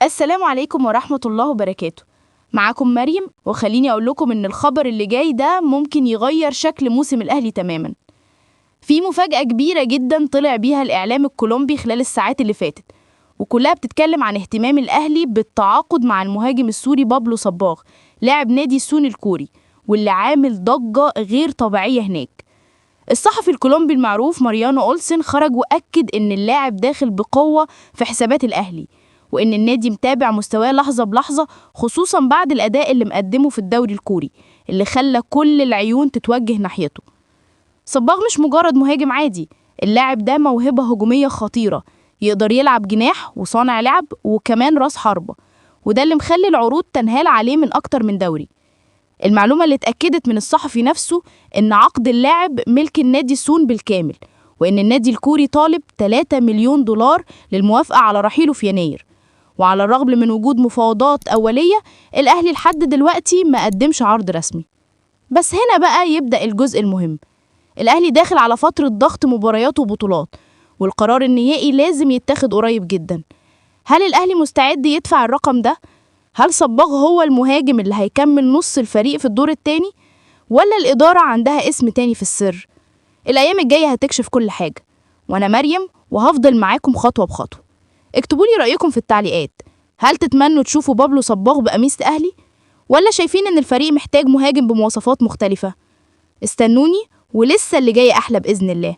السلام عليكم ورحمة الله وبركاته. معاكم مريم، وخليني أقول لكم إن الخبر اللي جاي ده ممكن يغير شكل موسم الأهلي تماما. في مفاجأة كبيرة جدا طلع بيها الإعلام الكولومبي خلال الساعات اللي فاتت، وكلها بتتكلم عن اهتمام الأهلي بالتعاقد مع المهاجم السوري بابلو صباغ، لاعب نادي السون الكوري، واللي عامل ضجة غير طبيعية هناك. الصحفي الكولومبي المعروف ماريانو أولسن خرج وأكد إن اللاعب داخل بقوة في حسابات الأهلي، وإن النادي متابع مستواه لحظة بلحظة، خصوصا بعد الأداء اللي مقدمه في الدوري الكوري اللي خلى كل العيون تتوجه ناحيته. صباغ مش مجرد مهاجم عادي، اللاعب ده موهبة هجومية خطيرة، يقدر يلعب جناح وصانع لعب وكمان راس حربة، وده اللي مخلي العروض تنهال عليه من أكتر من دوري. المعلومة اللي اتأكدت من الصحفي نفسه إن عقد اللاعب ملك النادي السون بالكامل، وإن النادي الكوري طالب 3 مليون دولار للموافقة على رحيله في يناير. وعلى الرغم من وجود مفاوضات أولية، الأهلي لحد دلوقتي ما قدمش عرض رسمي. بس هنا بقى يبدأ الجزء المهم. الأهلي داخل على فترة ضغط مباريات وبطولات، والقرار النهائي لازم يتاخد قريب جدا. هل الأهلي مستعد يدفع الرقم ده؟ هل صباغ هو المهاجم اللي هيكمل نص الفريق في الدور التاني؟ ولا الإدارة عندها اسم تاني في السر؟ الأيام الجاية هتكشف كل حاجة، وأنا مريم وهفضل معاكم خطوة بخطوة. اكتبوا لي رأيكم في التعليقات. هل تتمنوا تشوفوا بابلو صباغ بقميص أهلي؟ ولا شايفين إن الفريق محتاج مهاجم بمواصفات مختلفة؟ استنوني، ولسه اللي جاي أحلى بإذن الله.